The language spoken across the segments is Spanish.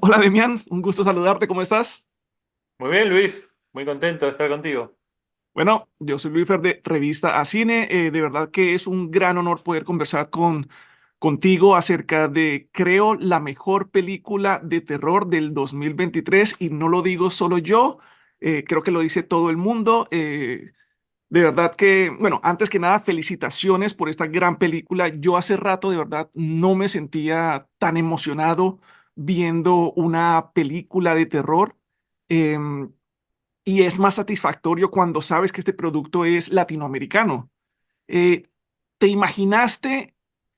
Hola Demián, un gusto saludarte, ¿cómo estás? Muy bien, Luis. Muy contento de estar contigo. Bueno, yo soy Luis Fer de Revista a Cine. De verdad que es un gran honor poder conversar contigo acerca de, creo, la mejor película de terror del 2023 y no lo digo solo yo, creo que lo dice todo el mundo. De verdad que, bueno, antes que nada, felicitaciones por esta gran película. Yo hace rato de verdad no me sentía tan emocionado viendo una película de terror. Em, y es más satisfactorio cuando sabes que este producto es latinoamericano. Eh, ¿Te imaginaste,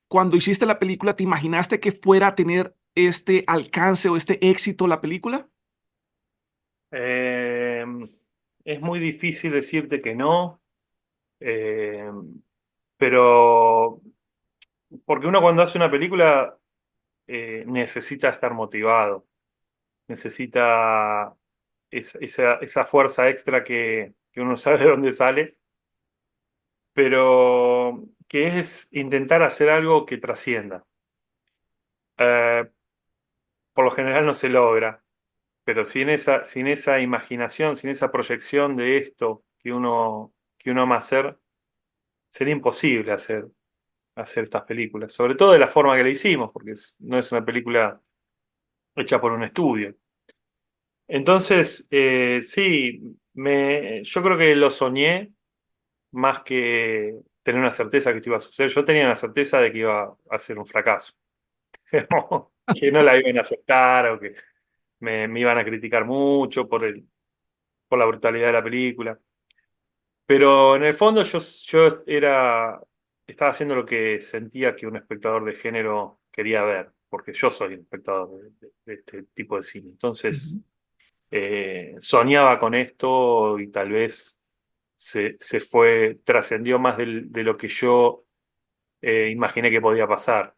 cuando hiciste la película, te imaginaste que fuera a tener este alcance o este éxito la película? Eh, es muy difícil decirte que no, eh, pero porque uno cuando hace una película necesita estar motivado, necesita esa fuerza extra que uno sabe de dónde sale, pero que es intentar hacer algo que trascienda. Eh, por lo general no se logra. Pero sin esa imaginación, sin esa proyección de esto que uno ama hacer, sería imposible hacer estas películas. Sobre todo de la forma que la hicimos, porque no es una película hecha por un estudio. Entonces, sí, yo creo que lo soñé más que tener una certeza que esto iba a suceder. Yo tenía una certeza de que iba a ser un fracaso, que no la iban a aceptar o que me iban a criticar mucho por la brutalidad de la película. Pero en el fondo estaba haciendo lo que sentía que un espectador de género quería ver, porque yo soy un espectador de este tipo de cine. Entonces, Ujú. soñaba con esto y tal vez trascendió más de lo que yo imaginé que podía pasar.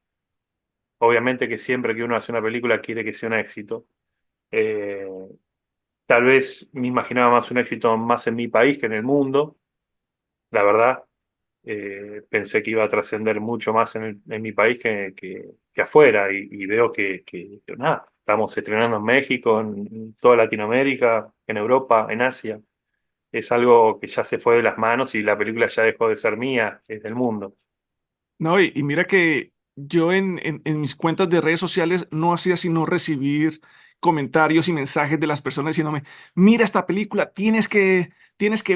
Obviamente que siempre que uno hace una película quiere que sea un éxito. Eh, Tal vez me imaginaba más un éxito más en mi país que en el mundo, la verdad. Pensé que iba a trascender mucho más en mi país que afuera y veo que nada, estamos estrenando en México, en toda Latinoamérica, en Europa, en Asia. Es algo que ya se fue de las manos y la película ya dejó de ser mía, es del mundo. No, y mira que yo en mis cuentas de redes sociales no hacía sino recibir comentarios y mensajes de las personas diciéndome, mira esta película, tienes que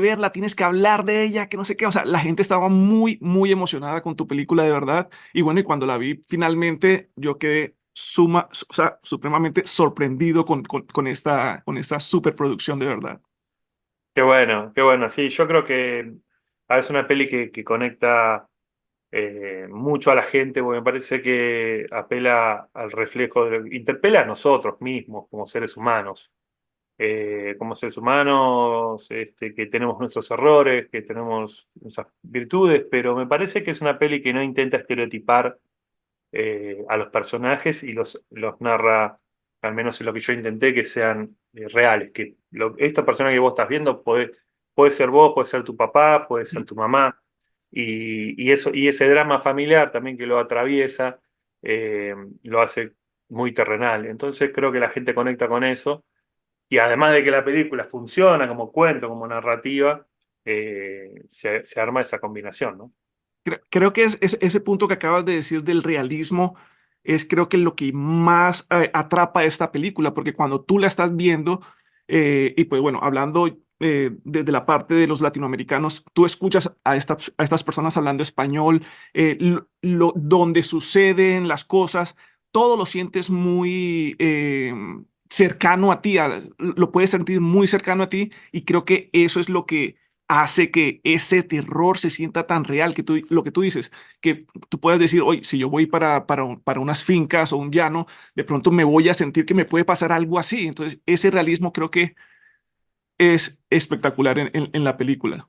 verla, tienes que hablar de ella, que no sé qué. O sea, la gente estaba muy, muy emocionada con tu película de verdad. Y bueno, y cuando la vi finalmente, yo quedé o sea, supremamente sorprendido con esta superproducción de verdad. Qué bueno, sí, yo creo que es una peli que conecta mucho a la gente, porque me parece que apela al reflejo, interpela a nosotros mismos como seres humanos. Como seres humanos, que tenemos nuestros errores, que tenemos nuestras virtudes, pero me parece que es una peli que no intenta estereotipar a los personajes y los narra, al menos en lo que yo intenté, que sean reales, que esta persona que vos estás viendo puede ser vos, puede ser tu papá, puede ser tu mamá, y ese drama familiar también que lo atraviesa, lo hace muy terrenal. Entonces creo que la gente conecta con eso y además de que la película funciona como cuento, como narrativa, se arma esa combinación, ¿no? Creo que ese punto que acabas de decir del realismo es creo que lo que más atrapa a esta película, porque cuando tú la estás viendo, y pues bueno, hablando desde la parte de los latinoamericanos, tú escuchas a estas personas hablando español, donde suceden las cosas, todo lo sientes muy cercano a ti, lo puedes sentir muy cercano a ti, y creo que eso es lo que hace que ese terror se sienta tan real, que lo que tú dices, que tú puedes decir, oye, si yo voy para unas fincas o un llano, de pronto me voy a sentir que me puede pasar algo así. Entonces, ese realismo creo que es espectacular en la película.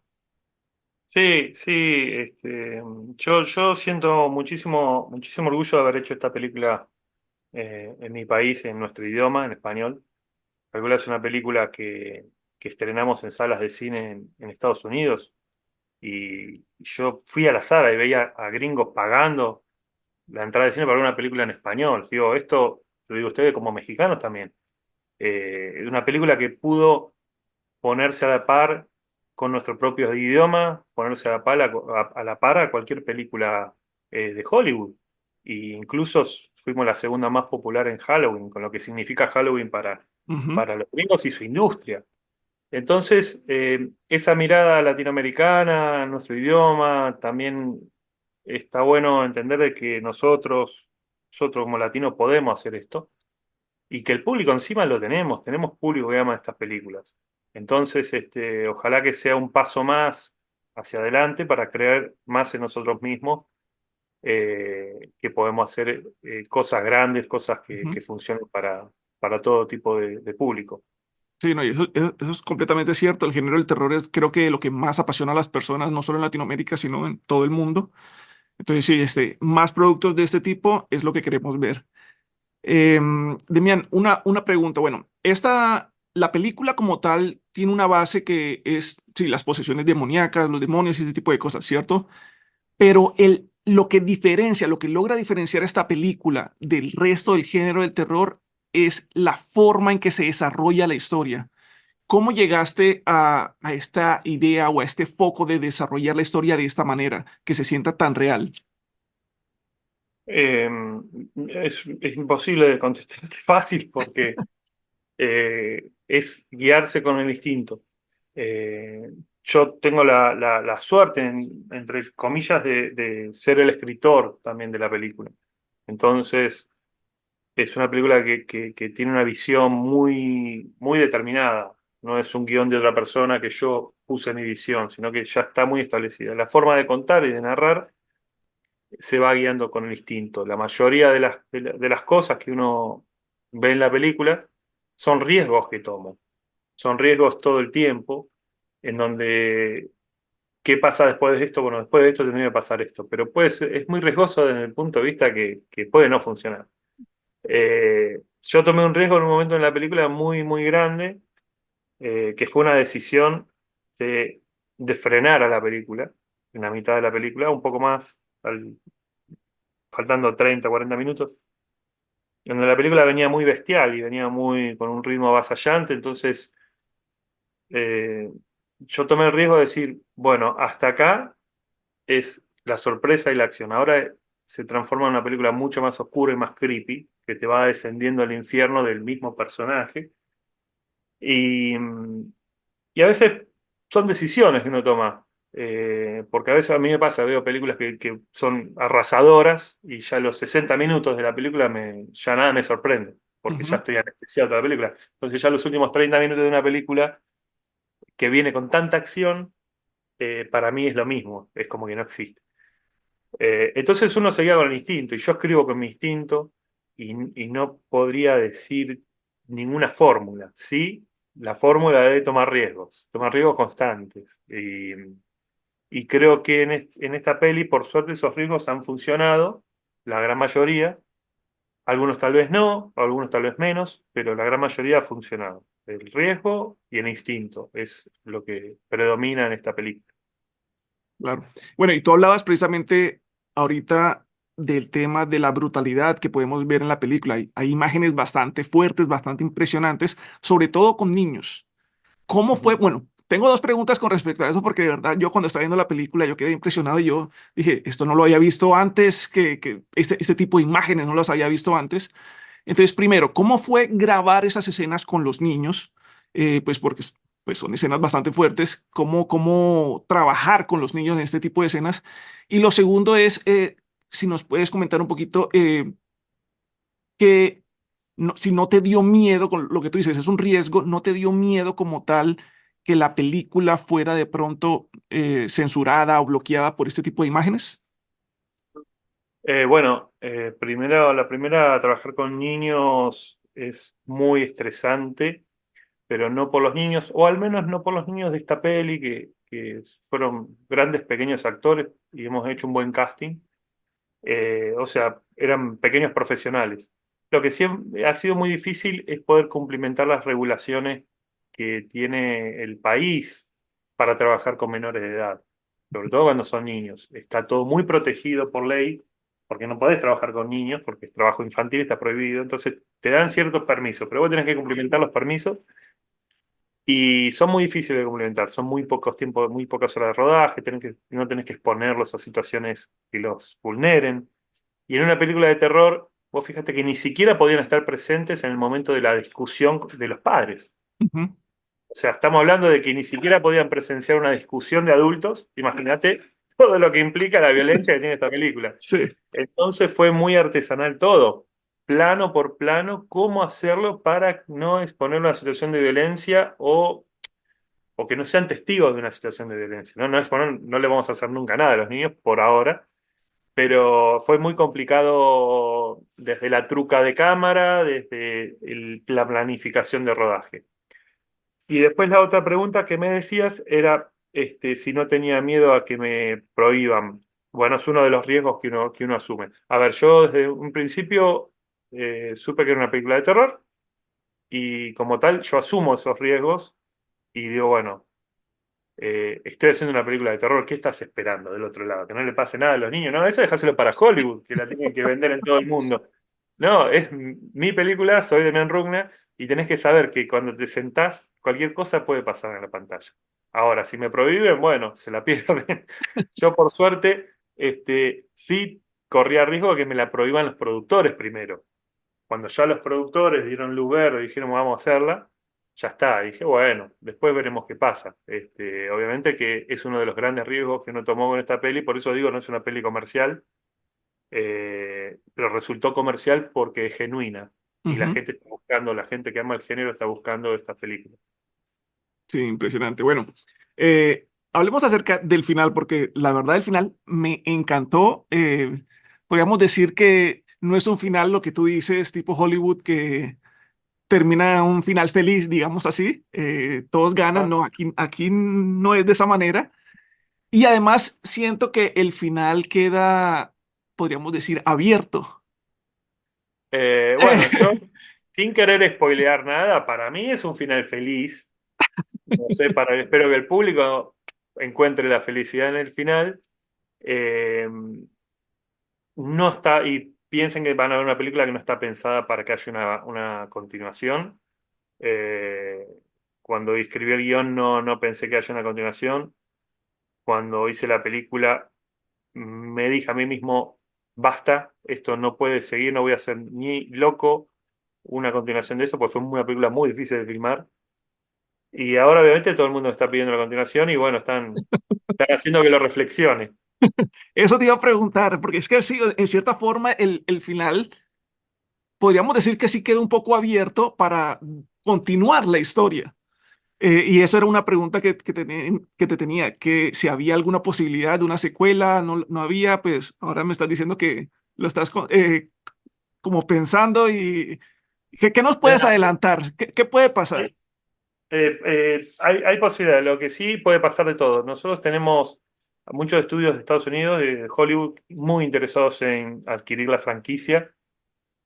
Sí, sí, yo siento muchísimo orgullo de haber hecho esta película en mi país, en nuestro idioma, en español. La película es una película que estrenamos en salas de cine en Estados Unidos y yo fui a la sala y veía a gringos pagando la entrada de cine para ver una película en español. Digo, esto lo digo a ustedes como mexicanos también. Una película que pudo ponerse a la par con nuestro propio idioma, ponerse a la par a la par a cualquier película de Hollywood. Y incluso fuimos la segunda más popular en Halloween, con lo que significa Halloween Ujú, para los gringos y su industria. Entonces, esa mirada latinoamericana, nuestro idioma, también está bueno entender de que nosotros como latinos podemos hacer esto y que el público encima lo tenemos público que ama estas películas. Entonces, ojalá que sea un paso más hacia adelante para creer más en nosotros mismos, que podemos hacer cosas grandes, cosas ujú. que funcionen para todo tipo de público. Sí, no, y eso es completamente cierto. El género del terror es, creo que, lo que más apasiona a las personas, no solo en Latinoamérica, sino en todo el mundo. Entonces, sí, más productos de este tipo es lo que queremos ver. Demian, una pregunta. Bueno, la película como tal tiene una base que es, sí, las posesiones demoníacas, los demonios y ese tipo de cosas, ¿cierto? Pero lo que logra diferenciar esta película del resto del género del terror es la forma en que se desarrolla la historia. ¿Cómo llegaste a esta idea o a este foco de desarrollar la historia de esta manera, que se sienta tan real? Eh, es imposible de contestar fácil porque es guiarse con el instinto. Eh, yo tengo la suerte, entre comillas, de ser el escritor también de la película. Entonces, es una película que tiene una visión muy determinada. No es un guión de otra persona que yo puse en mi visión, sino que ya está muy establecida. La forma de contar y de narrar se va guiando con el instinto. La mayoría de las cosas que uno ve en la película son riesgos que tomo. Son riesgos todo el tiempo, en donde, ¿qué pasa después de esto? Bueno, después de esto tendría que pasar esto, pero es muy riesgoso desde el punto de vista que puede no funcionar. Yo tomé un riesgo en un momento en la película muy grande, que fue una decisión de, de frenar a la película, en la mitad de la película, un poco más, faltando 30 40 minutos, donde la película venía muy bestial y venía con un ritmo avasallante, entonces eh, yo tomé el riesgo de decir, bueno, hasta acá es la sorpresa y la acción. Ahora se transforma en una película mucho más oscura y más creepy, que te va descendiendo al infierno del mismo personaje. Y, y a veces son decisiones que uno toma. Porque a veces a mí me pasa, veo películas que son arrasadoras y ya a los 60 minutos de la película ya nada me sorprende, porque ya Ujú. estoy anestesiado de la película. Entonces ya los últimos 30 minutos de una película que viene con tanta acción, para mí es lo mismo, es como que no existe. Entonces uno se guía con el instinto, y yo escribo con mi instinto, y no podría decir ninguna fórmula. Sí, la fórmula de tomar riesgos constantes. Y creo que en esta peli, por suerte, esos riesgos han funcionado, la gran mayoría. Algunos tal vez no, algunos tal vez menos, pero la gran mayoría ha funcionado. El riesgo y el instinto es lo que predomina en esta película. Claro. Bueno, y tú hablabas precisamente ahorita del tema de la brutalidad que podemos ver en la película. Hay imágenes bastante fuertes, bastante impresionantes, sobre todo con niños. ¿Cómo fue? Ujú. Bueno, tengo dos preguntas con respecto a eso, porque de verdad yo cuando estaba viendo la película yo quedé impresionado y yo dije, esto no lo había visto antes, que este tipo de imágenes no las había visto antes. Entonces, primero, ¿cómo fue grabar esas escenas con los niños? Pues porque pues son escenas bastante fuertes. ¿Cómo trabajar con los niños en este tipo de escenas? Y lo segundo es, si nos puedes comentar un poquito, que si no te dio miedo, con lo que tú dices, es un riesgo, no te dio miedo como tal que la película fuera de pronto censurada o bloqueada por este tipo de imágenes. Bueno, primero, la primera, trabajar con niños es muy estresante, pero no por los niños, o al menos no por los niños de esta peli, que fueron grandes, pequeños actores y hemos hecho un buen casting. O sea, eran pequeños profesionales. Lo que sí ha sido muy difícil es poder cumplimentar las regulaciones que tiene el país para trabajar con menores de edad, sobre todo cuando son niños. Está todo muy protegido por ley, porque no podés trabajar con niños, porque el trabajo infantil está prohibido, entonces te dan ciertos permisos, pero vos tenés que cumplimentar los permisos y son muy difíciles de cumplimentar, son muy pocos tiempos, muy pocas horas de rodaje, no tenés que exponerlos a situaciones que los vulneren. Y en una película de terror, vos fíjate que ni siquiera podían estar presentes en el momento de la discusión de los padres. Ujú. O sea, estamos hablando de que ni siquiera podían presenciar una discusión de adultos. Imagínate todo lo que implica la violencia que tiene esta película. Sí. Entonces fue muy artesanal todo, plano por plano, cómo hacerlo para no exponer una situación de violencia o que no sean testigos de una situación de violencia. No, no le vamos a hacer nunca nada a los niños por ahora, pero fue muy complicado desde la truca de cámara, desde la planificación de rodaje. Y después la otra pregunta que me decías era si no tenía miedo a que me prohíban. Bueno, es uno de los riesgos que uno asume. A ver, yo desde un principio supe que era una película de terror y como tal yo asumo esos riesgos y digo, bueno, estoy haciendo una película de terror, ¿qué estás esperando del otro lado? Que no le pase nada a los niños. No, eso dejáselo para Hollywood, que la tienen que vender en todo el mundo. No, es mi película, soy de Rugna, y tenés que saber que cuando te sentás, cualquier cosa puede pasar en la pantalla. Ahora, si me prohíben, bueno, se la pierden. Yo, por suerte, sí corría riesgo de que me la prohíban los productores primero. Cuando ya los productores dieron luz verde y dijeron vamos a hacerla, ya está. Dije, bueno, después veremos qué pasa. Obviamente que es uno de los grandes riesgos que uno tomó con esta peli, por eso digo, no es una peli comercial, pero resultó comercial porque es genuina. Y la Ujú. gente está buscando, la gente que ama el género está buscando esta película. Sí, impresionante. Bueno, hablemos acerca del final, porque la verdad el final me encantó. Podríamos decir que no es un final lo que tú dices, tipo Hollywood, que termina un final feliz, digamos así. Todos ganan, Ah, no, aquí no es de esa manera. Y además siento que el final queda, podríamos decir, abierto. bueno, yo, sin querer spoilear nada, para mí es un final feliz. No sé, espero que el público encuentre la felicidad en el final. Eh, no está, y piensen que van a ver una película que no está pensada para que haya una continuación. Eh, Cuando escribí el guión no pensé que haya una continuación. Cuando hice la película me dije a mí mismo, basta, esto no puede seguir, no voy a hacer ni loco una continuación de eso, porque fue una película muy difícil de filmar. Y ahora obviamente todo el mundo está pidiendo la continuación y bueno, están haciendo que lo reflexione. Eso te iba a preguntar, porque es que sí, en cierta forma el final, podríamos decir que sí queda un poco abierto para continuar la historia. Y eso era una pregunta que te tenía, que si había alguna posibilidad de una secuela, no, no había, pues ahora me estás diciendo que lo estás como pensando y ¿qué nos puedes Mira, adelantar? ¿Qué puede pasar? hay posibilidad, lo que sí puede pasar de todo. Nosotros tenemos muchos estudios de Estados Unidos, de Hollywood, muy interesados en adquirir la franquicia.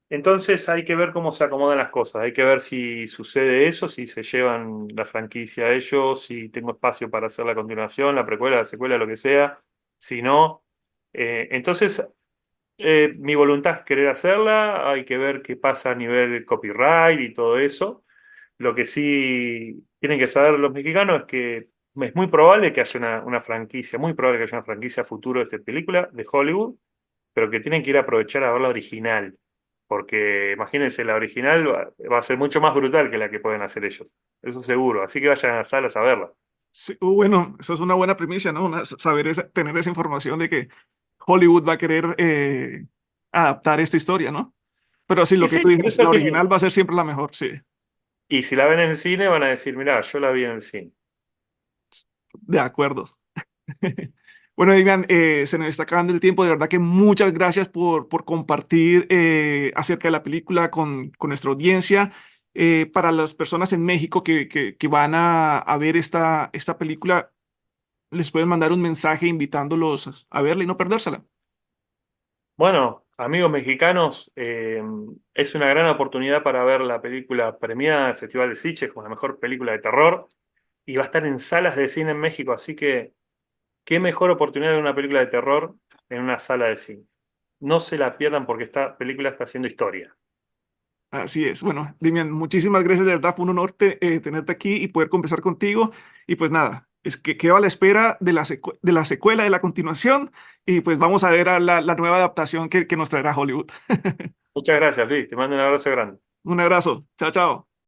Entonces hay que ver cómo se acomodan las cosas, hay que ver si sucede eso, si se llevan la franquicia a ellos, si tengo espacio para hacer la continuación, la precuela, la secuela, lo que sea. Si no, entonces mi voluntad es querer hacerla, hay que ver qué pasa a nivel copyright y todo eso. Lo que sí tienen que saber los mexicanos es que es muy probable que haya una franquicia, muy probable que haya una franquicia a futuro de esta película de Hollywood, pero que tienen que ir a aprovechar a ver la original, porque imagínense, la original va a ser mucho más brutal que la que pueden hacer ellos, eso seguro, así que vayan a las salas a verla. Sí, bueno, eso es una buena primicia, ¿no? Saber tener esa información de que Hollywood va a querer adaptar esta historia, ¿no? Pero sí, Y lo que sí, tú por dices, eso la que... original va a ser siempre la mejor, sí, Y si la ven en el cine van a decir, mirá, yo la vi en el cine. de acuerdo. Bueno, Damián, se nos está acabando el tiempo. De verdad que muchas gracias por compartir acerca de la película con nuestra audiencia. Para las personas en México que van a ver esta película, les pueden mandar un mensaje invitándolos a verla y no perdérsela. Bueno, amigos mexicanos, es una gran oportunidad para ver la película premiada del Festival de Sitges como la mejor película de terror y va a estar en salas de cine en México, así que qué mejor oportunidad de ver una película de terror en una sala de cine. no se la pierdan porque esta película está haciendo historia. Así es. Bueno, Demian, muchísimas gracias, de verdad, fue un honor tenerte aquí y poder conversar contigo. Y pues nada, es que quedo a la espera de de la secuela, de la continuación, y pues vamos a ver a la nueva adaptación que nos traerá Hollywood. Muchas gracias, Luis. Te mando un abrazo grande. Un abrazo. Chao, chao.